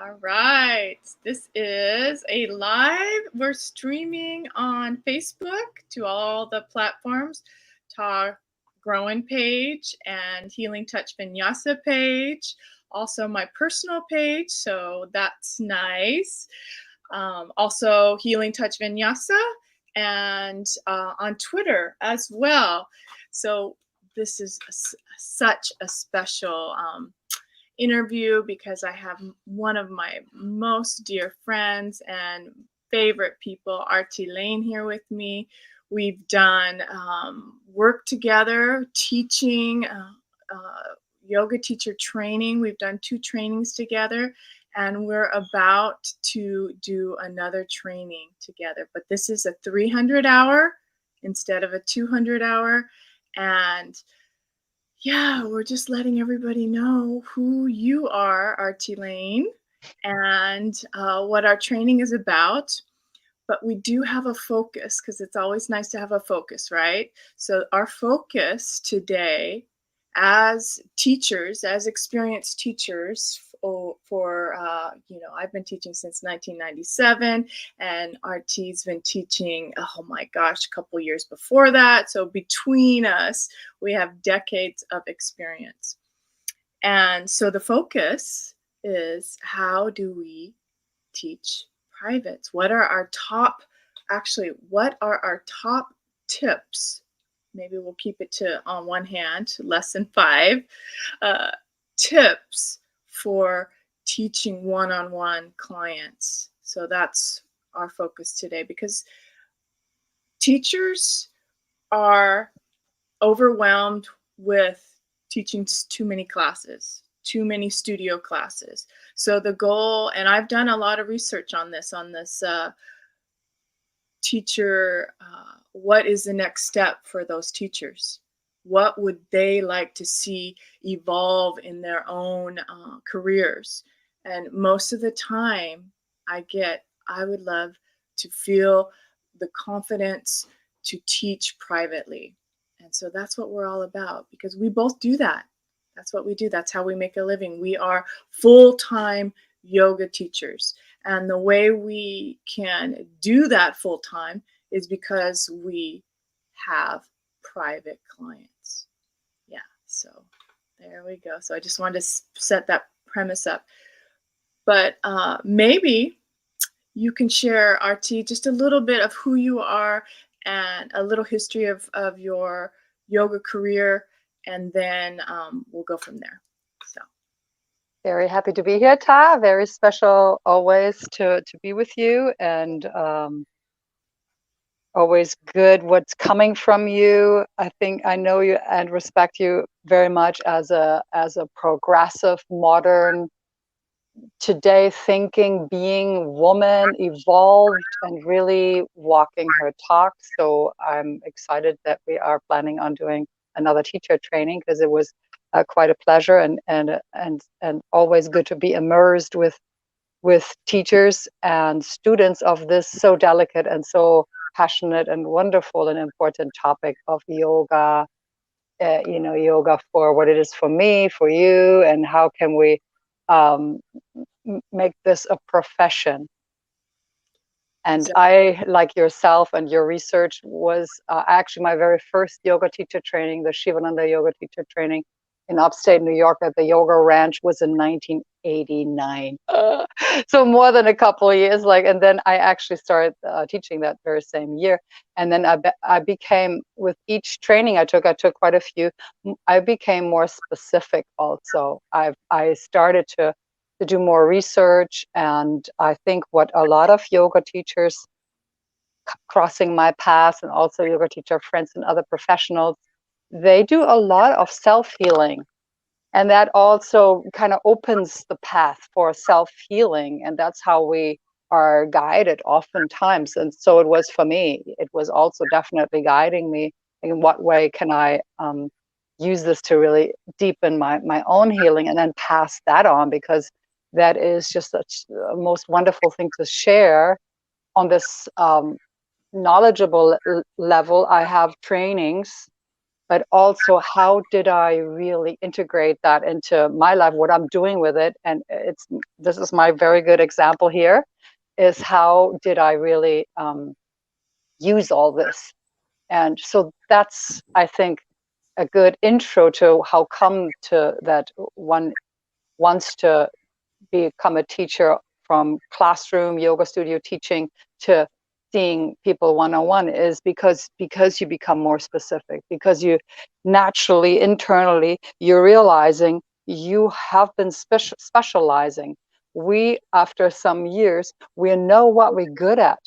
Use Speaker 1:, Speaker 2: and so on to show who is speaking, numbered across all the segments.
Speaker 1: All right. This is a live. We're streaming on Facebook to all the platforms, Talk Growing page and Healing Touch Vinyasa page. Also my personal page, so that's nice. Also Healing Touch Vinyasa and on Twitter as well. So this is such a special interview because I have one of my most dear friends and favorite people, Arati Lane, here with me. We've done work together, teaching, yoga teacher training. We've done 2 trainings together, and we're about to do another training together. But this is a 300-hour instead of a 200-hour. And yeah, we're just letting everybody know who you are, Arati Lane, and what our training is about. But we do have a focus because it's always nice to have a focus, right? So our focus today as teachers, as experienced teachers for I've been teaching since 1997, and Artie's been teaching, oh my gosh, a couple years before that. So between us, we have decades of experience. And so the focus is, how do we teach privates? What are our top tips? Maybe we'll keep it to, on one hand, less than 5 tips for teaching one-on-one clients. So that's our focus today, because teachers are overwhelmed with teaching too many classes, too many studio classes. So the goal, and I've done a lot of research on this teacher, what is the next step for those teachers? What would they like to see evolve in their own careers? And most of the time I would love to feel the confidence to teach privately. And so that's what we're all about, because we both do that. That's what we do. That's how we make a living. We are full-time yoga teachers. And the way we can do that full-time is because we have private clients. Yeah, so there we go. So I just wanted to set that premise up. But maybe you can share, Arti, just a little bit of who you are and a little history of your yoga career, and then we'll go from there. So
Speaker 2: very happy to be here, Ta. Very special always to be with you, and always good what's coming from you. I think I know you and respect you very much as a progressive, modern, today thinking being woman, evolved and really walking her talk. So I'm excited that we are planning on doing another teacher training, because it was quite a pleasure and always good to be immersed with teachers and students of this so delicate and so passionate and wonderful and important topic of yoga. Yoga for what it is for me, for you, and how can we make this a profession. And I, like yourself and your research, was actually my very first yoga teacher training, the Shivananda yoga teacher training in upstate New York at the Yoga Ranch, was in 1989. So more than a couple of years, and then I actually started teaching that very same year. And then I became, with each training I took quite a few, I became more specific also. I started to do more research, and I think what a lot of yoga teachers crossing my path, and also yoga teacher friends and other professionals, they do a lot of self-healing, and that also kind of opens the path for self-healing, and that's how we are guided oftentimes. And so it was for me. It was also definitely guiding me in what way can I use this to really deepen my own healing, and then pass that on, because that is just a most wonderful thing to share on this knowledgeable level. I have trainings but also how did I really integrate that into my life, what I'm doing with it. And this is my very good example here, is how did I really use all this. And so that's, I think, a good intro to how come to that one wants to become a teacher, from classroom yoga studio teaching to seeing people one-on-one, is because you become more specific, because you naturally internally you're realizing you have been specializing. We, after some years, we know what we're good at.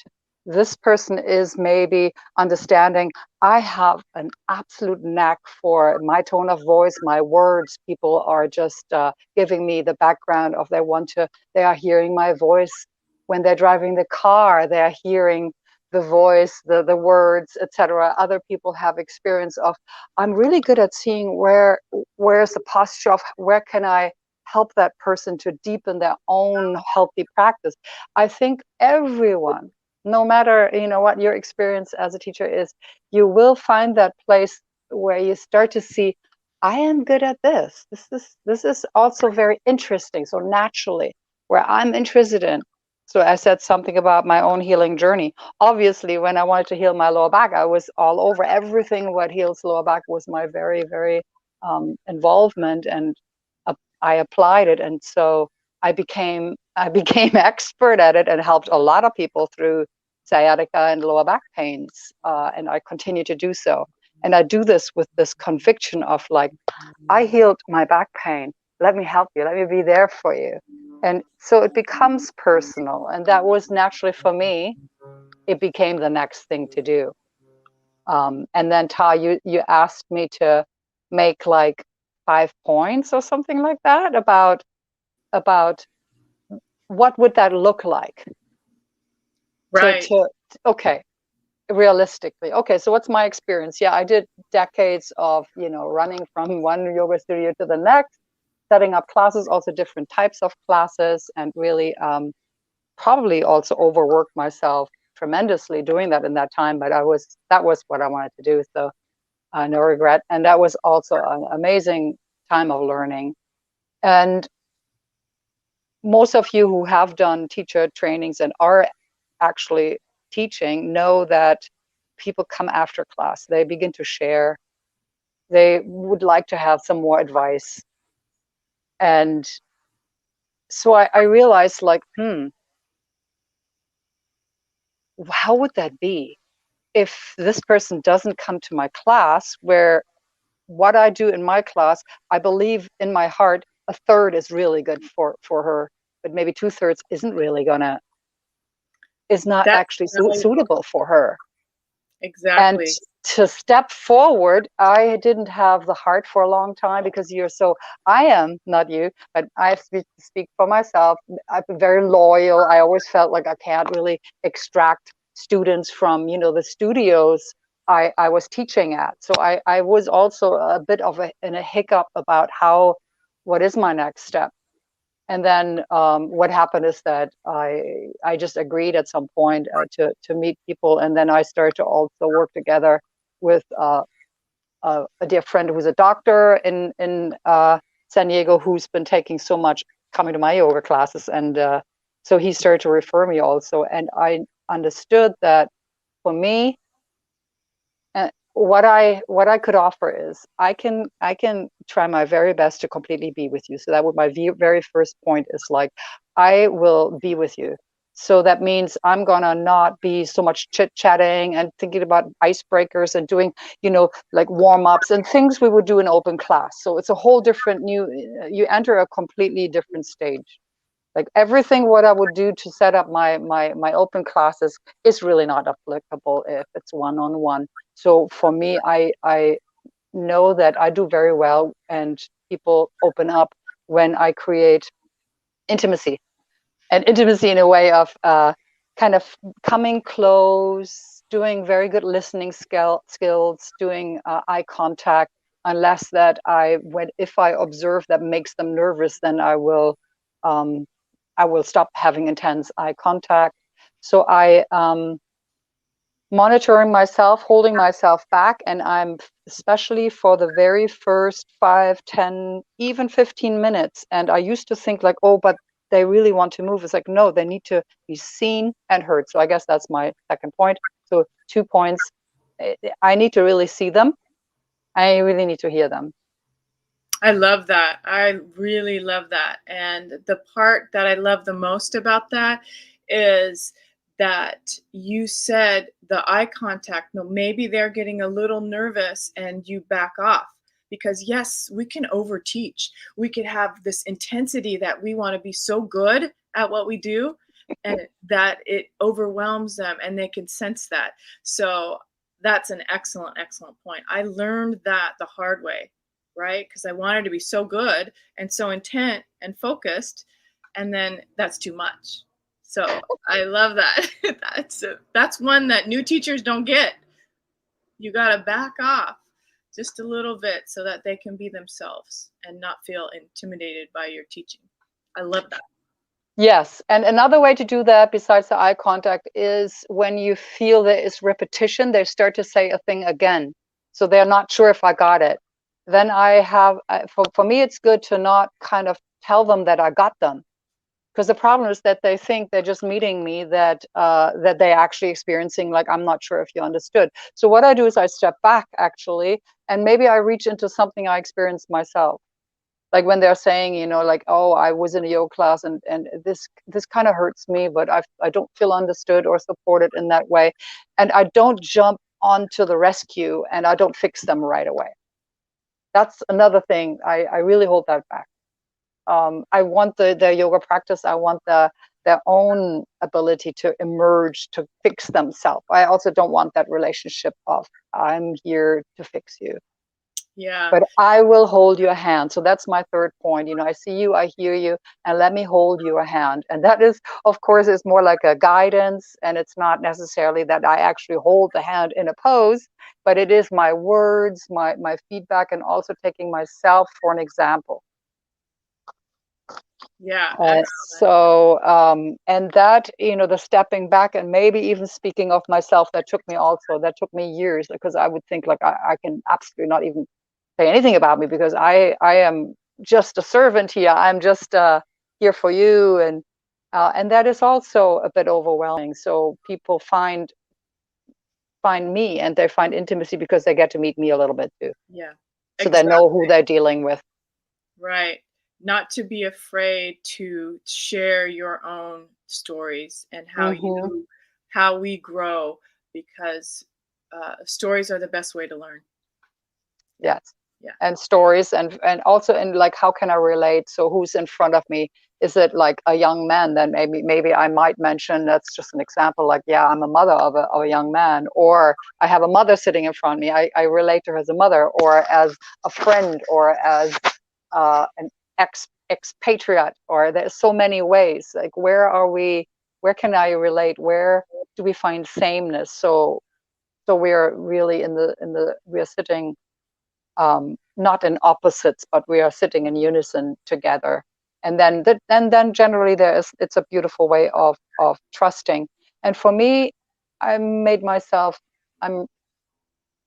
Speaker 2: This person is maybe understanding, I have an absolute knack for my tone of voice, my words. People are just giving me the background of they are hearing my voice when they're driving the car. They are hearing the voice, the words, etc. Other people have experience of, I'm really good at seeing where's the posture of, where can I help that person to deepen their own healthy practice. I think everyone, no matter what your experience as a teacher is, you will find that place where you start to see, I am good at this. This is also very interesting. So naturally, where I'm interested in. So I said something about my own healing journey. Obviously, when I wanted to heal my lower back, I was all over everything. What heals lower back was my very, very involvement, and I applied it, and so I became expert at it and helped a lot of people through sciatica and lower back pains, and I continue to do so. And I do this with this conviction of, like, I healed my back pain. Let me help you. Let me be there for you. And so it becomes personal, and that was naturally for me. It became the next thing to do. And then Ta, you asked me to make like 5 points or something like that about what would that look like.
Speaker 1: Right.
Speaker 2: Okay, realistically. Okay, so what's my experience? Yeah, I did decades of running from one yoga studio to the next, setting up classes, also different types of classes, and really probably also overworked myself tremendously doing that in that time. But that was what I wanted to do. So no regret. And that was also an amazing time of learning. And most of you who have done teacher trainings and are actually teaching know that people come after class. They begin to share. They would like to have some more advice. And so I realized, like, how would that be if this person doesn't come to my class, where what I do in my class, I believe in my heart, a third is really good for her, but maybe 2/3 is not
Speaker 1: That's
Speaker 2: actually
Speaker 1: really
Speaker 2: suitable for her. And
Speaker 1: exactly.
Speaker 2: to step forward, I didn't have the heart for a long time, because I am not you, but I speak for myself. I've been very loyal. I always felt like I can't really extract students from, the studios I was teaching at. So I was also a bit of in a hiccup about what is my next step. And then what happened is that I just agreed at some point to meet people, and then I started to also work together with a dear friend who's a doctor in San Diego, who's been taking so much, coming to my yoga classes, and so he started to refer me also, and I understood that for me, what I could offer is I can try my very best to completely be with you. So that would my very first point is, like, I will be with you. So that means I'm gonna not be so much chit-chatting and thinking about icebreakers and doing, like warm-ups and things we would do in open class. So it's a whole different you enter a completely different stage. Like everything what I would do to set up my open classes is really not applicable if it's one-on-one. So for me, I know that I do very well, and people open up when I create intimacy, and intimacy in a way of kind of coming close, doing very good listening skills, doing eye contact. Unless that if I observe that makes them nervous, then I will stop having intense eye contact. So monitoring myself, holding myself back. And I'm especially for the very first 5, 10, even 15 minutes. And I used to think like, oh, but they really want to move. It's like, no, they need to be seen and heard. So I guess that's my second point. So 2 points. I need to really see them. I really need to hear them.
Speaker 1: I love that. I really love that. And the part that I love the most about that is that you said the eye contact. No, maybe they're getting a little nervous and you back off. Because yes, we can overteach. We could have this intensity that we want to be so good at what we do and that it overwhelms them and they can sense that. So that's an excellent, excellent point. I learned that the hard way, right? Because I wanted to be so good and so intent and focused, and then that's too much. So I love that. That's one that new teachers don't get. You got to back off just a little bit so that they can be themselves and not feel intimidated by your teaching. I love that.
Speaker 2: Yes, and another way to do that besides the eye contact is when you feel there is repetition, they start to say a thing again. So they're not sure if I got it. Then I have, for me, it's good to not kind of tell them that I got them. Because the problem is that they think they're just meeting me, that that they're actually experiencing like, I'm not sure if you understood. So what I do is I step back actually, and maybe I reach into something I experienced myself. Like when they're saying, you know, like, oh, I was in a yoga class and this kind of hurts me, but I don't feel understood or supported in that way. And I don't jump onto the rescue and I don't fix them right away. That's another thing. I really hold that back. I want their yoga practice. I want their own ability to emerge, to fix themselves. I also don't want that relationship of I'm here to fix you.
Speaker 1: Yeah.
Speaker 2: But I will hold your hand. So that's my third point. You know, I see you, I hear you, and let me hold your hand. And that is, of course, is more like a guidance. And it's not necessarily that I actually hold the hand in a pose, but it is my words, my feedback, and also taking myself for an example.
Speaker 1: Yeah.
Speaker 2: And that, you know, the stepping back and maybe even speaking of myself, that took me years, because I would think like I can absolutely not even say anything about me because I am just a servant here. I'm just here for you, and that is also a bit overwhelming. So people find me and they find intimacy because they get to meet me a little bit too.
Speaker 1: Yeah.
Speaker 2: So they know who they're dealing with.
Speaker 1: Right. Not to be afraid to share your own stories and how we grow, because stories are the best way to learn.
Speaker 2: Yes.
Speaker 1: Yeah.
Speaker 2: And stories and also in like, how can I relate? So who's in front of me? Is it like a young man? Then maybe I might mention, that's just an example, like, yeah, I'm a mother of a young man, or I have a mother sitting in front of me. I relate to her as a mother or as a friend or as an expatriate, or there's so many ways. Like, where can I relate? Where do we find sameness? So we're really we're sitting not in opposites, but we are sitting in unison together. And then generally it's a beautiful way of trusting. And for me, I'm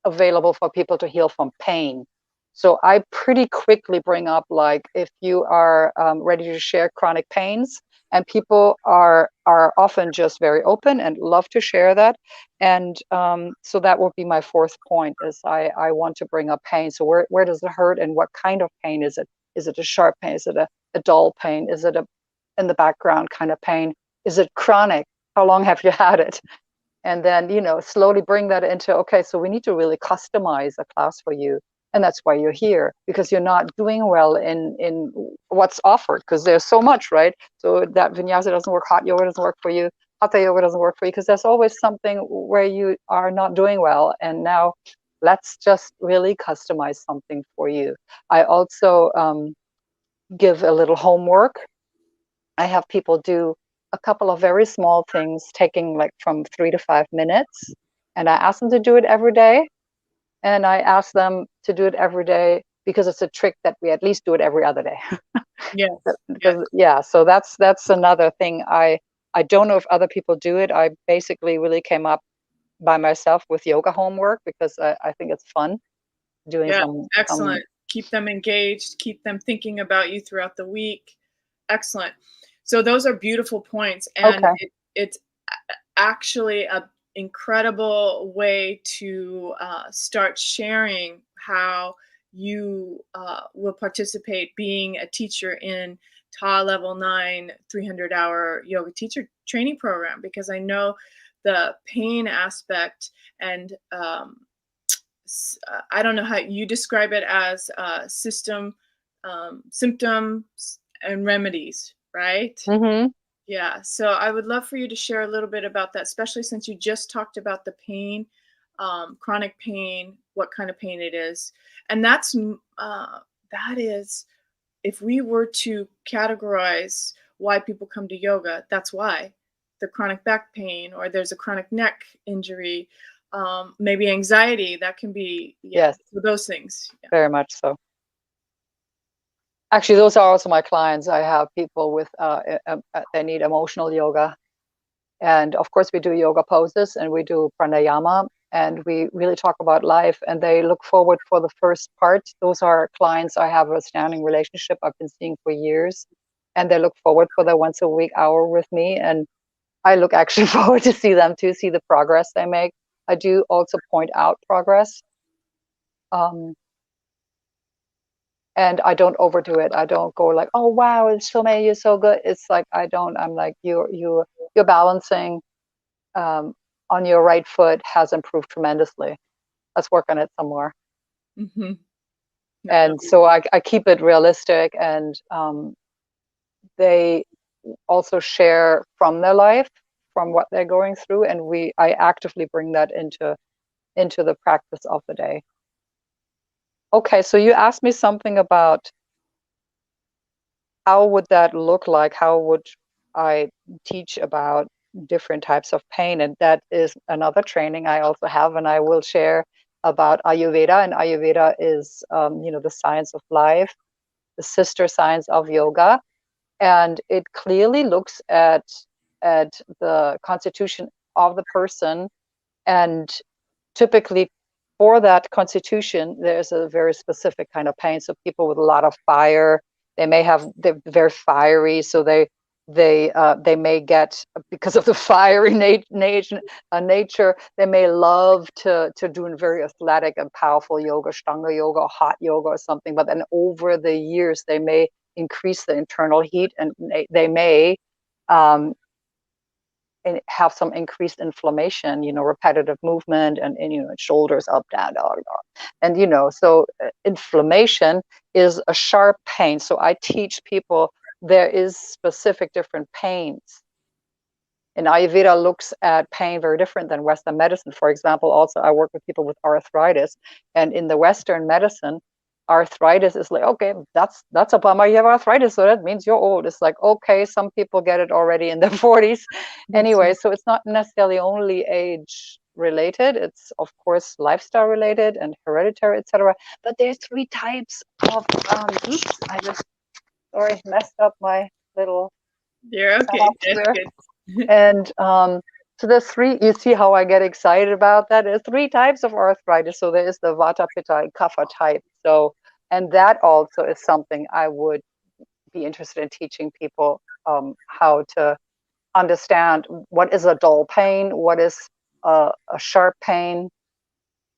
Speaker 2: available for people to heal from pain. So I pretty quickly bring up, like, if you are ready to share chronic pains, and people are often just very open and love to share that. And so that would be my fourth point, is I want to bring up pain. So where does it hurt, and what kind of pain is it? Is it a sharp pain? Is it a dull pain? Is it a in the background kind of pain? Is it chronic? How long have you had it? And then, you know, slowly bring that into, okay, so we need to really customize a class for you. And that's why you're here, because you're not doing well in what's offered, because there's so much, right? So that vinyasa doesn't work, hot yoga doesn't work for you, hatha yoga doesn't work for you, because there's always something where you are not doing well. And now let's just really customize something for you. I also give a little homework. I have people do a couple of very small things, taking like from 3 to 5 minutes. And I ask them to do it every day. And I ask them to do it every day because it's a trick that we at least do it every other day.
Speaker 1: Yes.
Speaker 2: Yeah. So that's another thing. I don't know if other people do it. I basically really came up by myself with yoga homework because I think it's fun doing
Speaker 1: Yeah,
Speaker 2: some
Speaker 1: excellent. Keep them engaged, keep them thinking about you throughout the week. Excellent. So those are beautiful points, and
Speaker 2: okay.
Speaker 1: it's actually a incredible way to start sharing how you will participate being a teacher in TA level 9 300-hour yoga teacher training program, because I know the pain aspect and I don't know how you describe it as symptoms and remedies, right?
Speaker 2: Mm-hmm.
Speaker 1: Yeah. So I would love for you to share a little bit about that, especially since you just talked about the pain, chronic pain, what kind of pain it is, and that is, if we were to categorize why people come to yoga, that's why. The chronic back pain, or there's a chronic neck injury, maybe anxiety, that can be, yeah,
Speaker 2: Yes,
Speaker 1: so those things. Yeah.
Speaker 2: very much so. Actually, those are also my clients. I have people with they need emotional yoga, and of course we do yoga poses and we do pranayama, and we really talk about life. And they look forward for the first part. Those are clients I have a standing relationship. I've been seeing for years, and they look forward for their once a week hour with me. And I look actually forward to see them too, see the progress they make. I do also point out progress. Um, and I don't overdo it. I don't go like, "Oh wow, it's so many, you're so good." It's like I don't. I'm like, you're balancing um, on your right foot has improved tremendously. Let's work on it some more.
Speaker 1: Hmm. No.
Speaker 2: And so I keep it realistic, and they also share from their life, from what they're going through, and I actively bring that into the practice of the day. Okay, so you asked me something about how would that look like? How would I teach about different types of pain? And that is another training I also have, and I will share about Ayurveda. And Ayurveda is, the science of life, the sister science of yoga, and it clearly looks at the constitution of the person. And typically, for that constitution, there's a very specific kind of pain. So people with a lot of fire, they're very fiery, so they may get, because of the fiery nature, they may love to do very athletic and powerful yoga, Ashtanga yoga, or hot yoga or something. But then over the years, they may increase the internal heat, and they may um, and have some increased inflammation, repetitive movement, and shoulders up, down, down, down. And so inflammation is a sharp pain. So I teach people there is specific different pains. And Ayurveda looks at pain very different than Western medicine. For example, also I work with people with arthritis, and in the Western medicine, arthritis is like, okay, that's a bummer. You have arthritis, so that means you're old. It's like, okay, some people get it already in their 40s.
Speaker 1: That's
Speaker 2: Anyway, so it's not necessarily only age related. It's of course lifestyle related and hereditary, etc. But there's three types of oops, I just sorry messed up my little
Speaker 1: You're okay.
Speaker 2: setup
Speaker 1: That's
Speaker 2: here.
Speaker 1: good.
Speaker 2: And so there's three, you see how I get excited about that? There's three types of arthritis. So there is the Vata, Pitta, and Kapha type. So, and that also is something I would be interested in teaching people how to understand what is a dull pain, what is a sharp pain,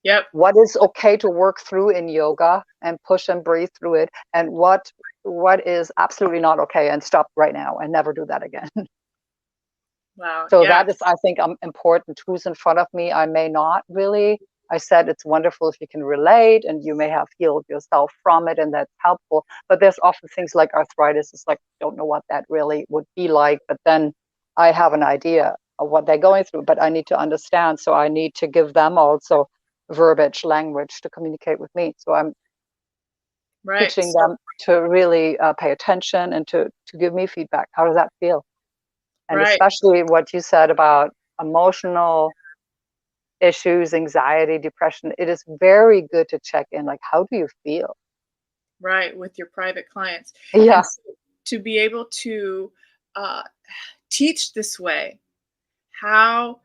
Speaker 1: Yep.
Speaker 2: what is okay to work through in yoga and push and breathe through it, and what is absolutely not okay and stop right now and never do that again.
Speaker 1: Wow.
Speaker 2: So
Speaker 1: Yeah.
Speaker 2: that is, I think, important. Who's in front of me, I may not really. I said it's wonderful if you can relate and you may have healed yourself from it, and that's helpful. But there's often things like arthritis. It's like, don't know what that really would be like. But then I have an idea of what they're going through, but I need to understand. So I need to give them also verbiage, language to communicate with me. So I'm
Speaker 1: Right.
Speaker 2: teaching them to really pay attention and to give me feedback. How does that feel? And
Speaker 1: Right.
Speaker 2: especially what you said about emotional issues, anxiety, depression, it is very good to check in, like, how do you feel?
Speaker 1: Right. With your private clients.
Speaker 2: Yeah.
Speaker 1: And so to be able to uh, teach this way, how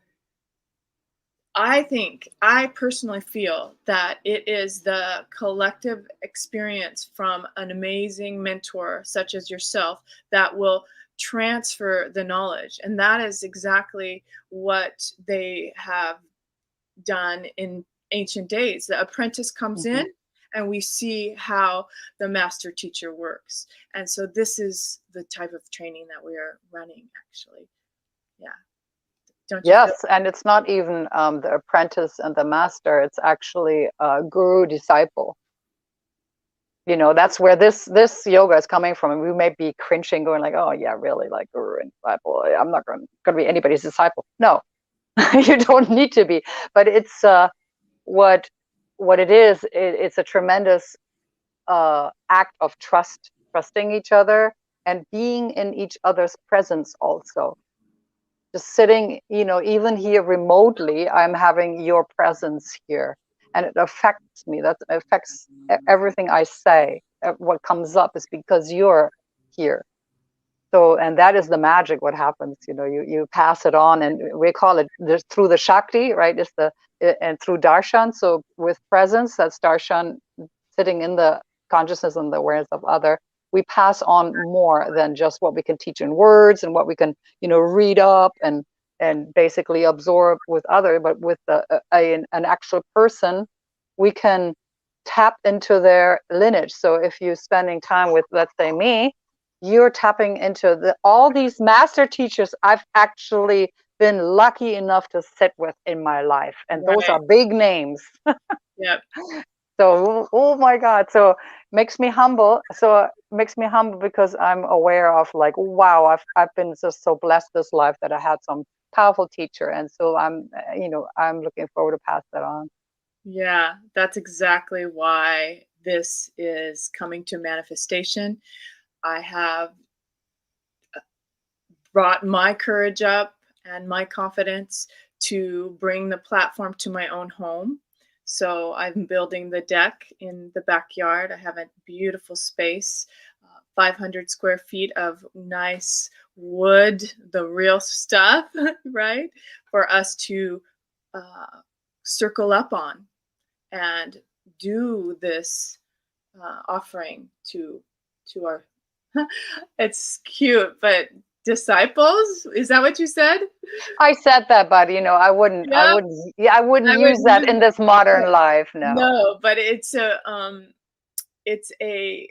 Speaker 1: I personally feel that it is the collective experience from an amazing mentor such as yourself that will transfer the knowledge. And that is exactly what they have done in ancient days. The apprentice comes
Speaker 2: Mm-hmm.
Speaker 1: in and we see how the master teacher works. And so this is the type of training that we are running, actually. Yeah. Don't you feel?
Speaker 2: Yes, and it's not even the apprentice and the master, it's actually guru disciple. You know, that's where this yoga is coming from. And we may be cringing, going like, oh yeah, really, like guru and disciple. I'm not going to be anybody's disciple. No, you don't need to be. But it's what it is. It's a tremendous act of trusting each other and being in each other's presence also. Just sitting, you know, even here remotely, I'm having your presence here, and it affects me. That affects everything I say. What comes up is because you're here. So, and that is the magic. What happens, you know, you pass it on, and we call it through the Shakti, right? It's the and through darshan. So with presence, that's darshan, sitting in the consciousness and the awareness of other. We pass on more than just what we can teach in words and what we can, you know, read up and basically absorb with other. But with an actual person, we can tap into their lineage. So if you're spending time with, let's say, me, you're tapping into all these master teachers I've actually been lucky enough to sit with in my life, and those
Speaker 1: Right.
Speaker 2: are big names.
Speaker 1: Yep.
Speaker 2: So, oh my God. So makes me humble. So makes me humble because I'm aware of like, wow, I've been just so blessed this life that I had some powerful teacher. And so I'm, you know, I'm looking forward to pass that on.
Speaker 1: Yeah, that's exactly why this is coming to manifestation. I have brought my courage up and my confidence to bring the platform to my own home. So I'm building the deck in the backyard. I have a beautiful space, 500 square feet of nice wood, the real stuff, right? For us to uh, circle up on and do this offering to our it's cute, but disciples, is that what you said?
Speaker 2: I said that, but you know,
Speaker 1: Yeah,
Speaker 2: I wouldn't
Speaker 1: I would
Speaker 2: use that
Speaker 1: use
Speaker 2: in this modern life. No,
Speaker 1: no, but it's a
Speaker 2: a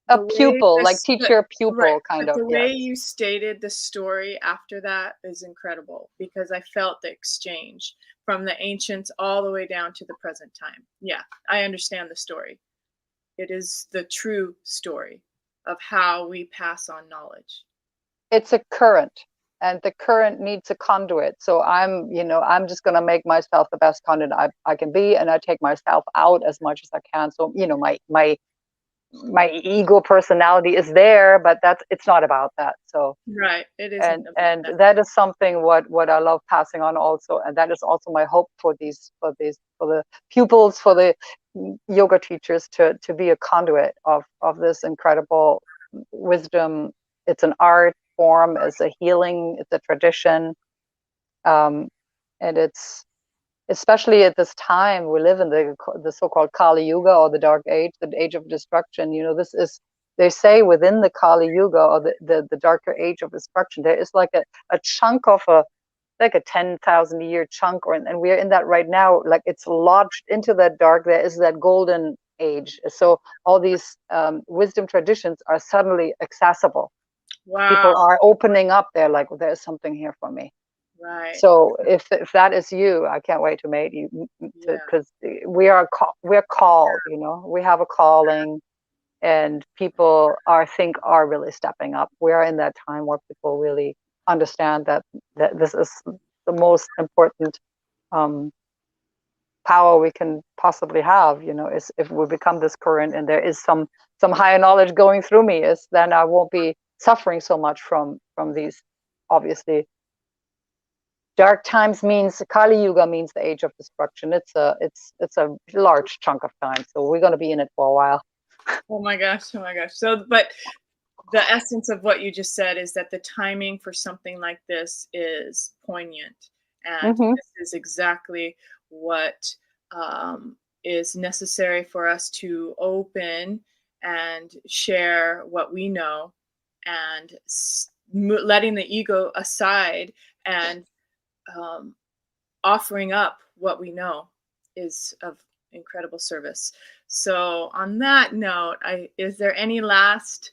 Speaker 1: the way
Speaker 2: pupil, like
Speaker 1: this
Speaker 2: teacher
Speaker 1: right,
Speaker 2: pupil kind
Speaker 1: but
Speaker 2: of.
Speaker 1: the way
Speaker 2: Yes.
Speaker 1: you stated the story after that is incredible because I felt the exchange from the ancients all the way down to the present time. Yeah, I understand the story. It is the true story of how we pass on knowledge.
Speaker 2: It's a current, and the current needs a conduit. So I'm, you know, I'm just going to make myself the best conduit I can be, and I take myself out as much as I can. So, you know, my ego personality is there, but that's, it's not about that. So,
Speaker 1: Right, it isn't about
Speaker 2: and
Speaker 1: that.
Speaker 2: that is something what I love passing on also, and that is also my hope for the pupils, for the yoga teachers, to be a conduit of this incredible wisdom. It's an art form, it's a healing, it's a tradition, um, and it's especially at this time we live in, the so-called Kali Yuga, or the dark age, the age of destruction. You know, this is, they say within the Kali Yuga, or the darker age of destruction, there is like a chunk of like a 10,000 year chunk, and we're in that right now. Like it's lodged into that dark. There is that golden age. So all these wisdom traditions are suddenly accessible.
Speaker 1: Wow,
Speaker 2: People are opening up. They're like, well, there's something here for me.
Speaker 1: right.
Speaker 2: So if that is you, I can't wait to meet you,
Speaker 1: Yeah.
Speaker 2: because we're called. You know, we have a calling, and people are really stepping up. We're in that time where people really understand that this is the most important um, power we can possibly have. You know, is if we become this current, and there is some higher knowledge going through me, is then I won't be suffering so much from these, obviously. Dark times means Kali Yuga, means the age of destruction. It's a large chunk of time, so we're going to be in it for a while.
Speaker 1: Oh my gosh, oh my gosh. So, but the essence of what you just said is that the timing for something like this is poignant And
Speaker 2: Mm-hmm.
Speaker 1: this is exactly what is necessary for us to open and share what we know, and letting the ego aside and um, offering up what we know is of incredible service. So, on that note, is there any last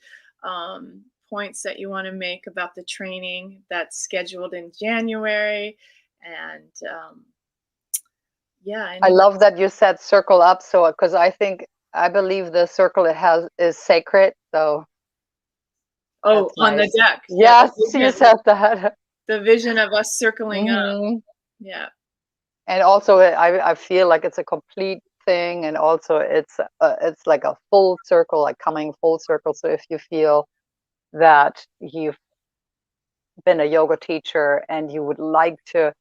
Speaker 1: points that you want to make about the training that's scheduled in January? And yeah,
Speaker 2: I
Speaker 1: any
Speaker 2: love that you said circle up. So, because I believe the circle it has is sacred. So
Speaker 1: oh,
Speaker 2: that's
Speaker 1: on the
Speaker 2: nice.
Speaker 1: deck, yeah,
Speaker 2: Yes, you said that.
Speaker 1: the vision of us circling up,
Speaker 2: Hmm.
Speaker 1: yeah,
Speaker 2: And also, I feel like it's a complete thing, and also it's like a full circle, like coming full circle. So if you feel that you've been a yoga teacher and you would like to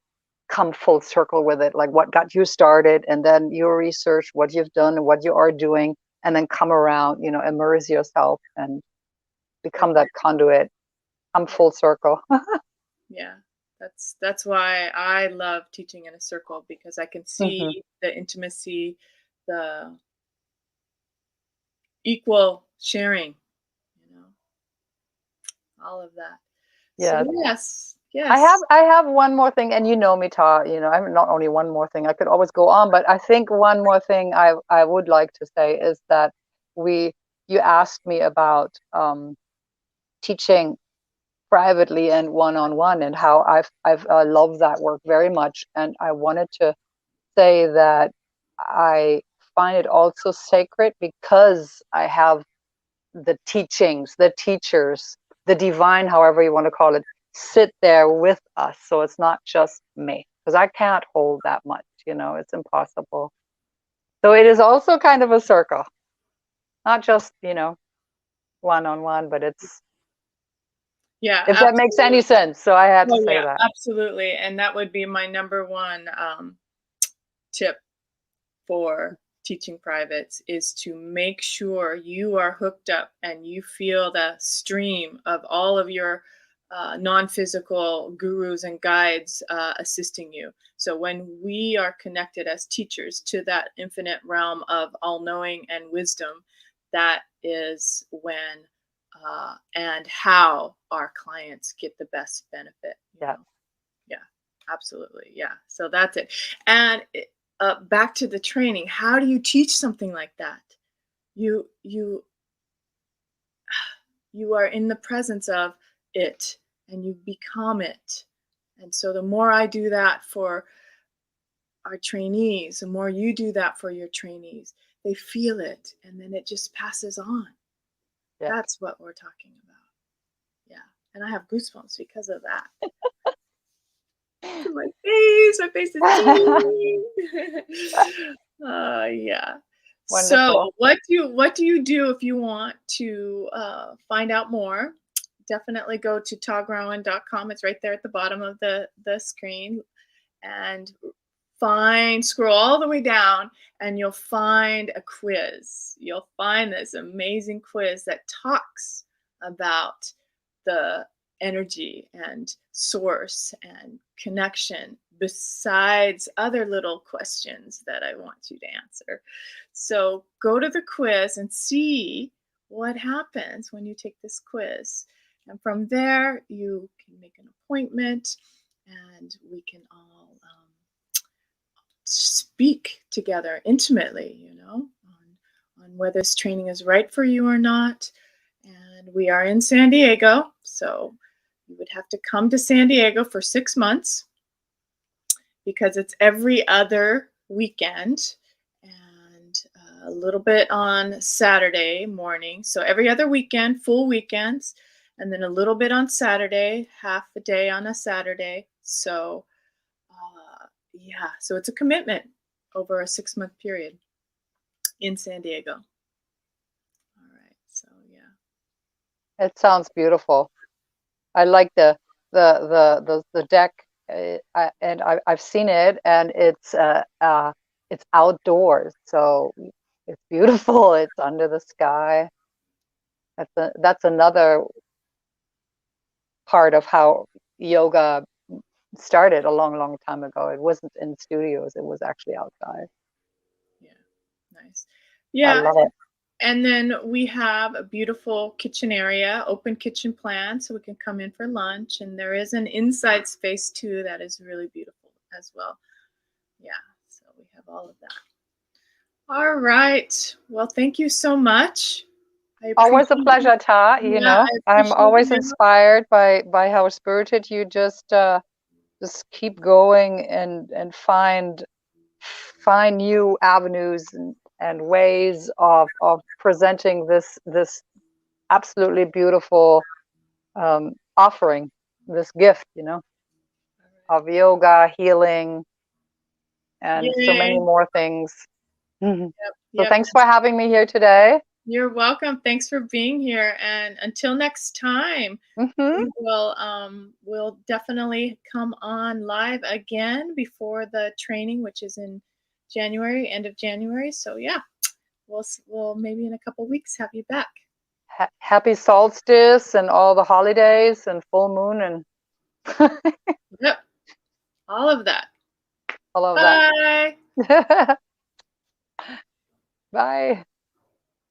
Speaker 2: come full circle with it, like what got you started, and then your research, what you've done, and what you are doing, and then come around, immerse yourself and become
Speaker 1: okay,
Speaker 2: that conduit, come
Speaker 1: yeah,
Speaker 2: full circle.
Speaker 1: yeah. That's why I love teaching in a circle, because I can
Speaker 2: Hmm.
Speaker 1: see the intimacy, the equal sharing, you know, all of that. So
Speaker 2: Yes.
Speaker 1: yes,
Speaker 2: I have
Speaker 1: yes.
Speaker 2: I have one more thing, and you know me, Ta, I'm not only one more thing. I could always go on, but I think one more thing I would like to say is that we you asked me about teaching privately and one-on-one, and how I've loved that work very much, and I wanted to say that I find it also sacred because I have the teachings, the teachers, the divine, however you want to call it, sit there with us. So it's not just me, because I can't hold that much, it's impossible. So it is also kind of a circle, not just, one on one, but it's,
Speaker 1: Yeah,
Speaker 2: if that makes any
Speaker 1: absolutely.
Speaker 2: sense. So I had to
Speaker 1: Oh
Speaker 2: say
Speaker 1: yeah,
Speaker 2: that.
Speaker 1: absolutely. And that would be my number one tip for teaching privates, is to make sure you are hooked up and you feel the stream of all of your non-physical gurus and guides assisting you. So when we are connected as teachers to that infinite realm of all-knowing and wisdom, that is when and how our clients get the best benefit,
Speaker 2: Yeah.
Speaker 1: yeah, absolutely. Yeah. So that's it. And back to the training. How do you teach something like that? You you you are in the presence of it, and you become it. And so the more I do that for our trainees, the more you do that for your trainees, they feel it, and then it just passes on.
Speaker 2: Yeah.
Speaker 1: That's what we're talking about. Yeah. And I have goosebumps because of that. To my face is tingling. Yeah.
Speaker 2: Wonderful.
Speaker 1: So, what do you do if you want to find out more? Definitely go to togrowan.com. It's right there at the bottom of the screen, and scroll all the way down, and you'll find a quiz. You'll find this amazing quiz that talks about the energy and source and connection, besides other little questions that I want you to answer. So go to the quiz and see what happens when you take this quiz. And from there, you can make an appointment, and we can all speak together intimately, on whether this training is right for you or not. And we are in San Diego, so you would have to come to San Diego for 6 months, because it's every other weekend, and a little bit on Saturday morning. So every other weekend, full weekends, and then a little bit on Saturday, half a day on a Saturday. So yeah, so it's a commitment over a 6-month period in San Diego. All right, so yeah.
Speaker 2: It sounds beautiful. I like the deck, and I've seen it, and it's outdoors, so it's beautiful. It's under the sky. That's another part of how yoga started a long, long time ago. It wasn't in studios. It was actually outside.
Speaker 1: Yeah, nice.
Speaker 2: I
Speaker 1: Yeah,
Speaker 2: love it.
Speaker 1: and then we have a beautiful kitchen area, open kitchen plan, so we can come in for lunch. And there is an inside space too that is really beautiful as well. Yeah, so we have all of that. All right. Well, thank you so much. I
Speaker 2: Always a
Speaker 1: appreciate
Speaker 2: pleasure, Ta. You
Speaker 1: Yeah,
Speaker 2: know,
Speaker 1: I
Speaker 2: I'm
Speaker 1: appreciate
Speaker 2: always
Speaker 1: you.
Speaker 2: inspired by how spirited you just keep going and find new avenues and ways of presenting this absolutely beautiful offering, this gift, you know, of yoga, healing, and so many
Speaker 1: Yay.
Speaker 2: more things. So
Speaker 1: Yep, yep.
Speaker 2: thanks for having me here today.
Speaker 1: You're welcome. Thanks for being here. And until next time,
Speaker 2: Hmm.
Speaker 1: we'll definitely come on live again before the training, which is in January, end of January. So yeah, we'll maybe in a couple weeks have you back.
Speaker 2: Happy solstice and all the holidays and full moon and
Speaker 1: Yep, all of that.
Speaker 2: all of
Speaker 1: Bye.
Speaker 2: that. Bye.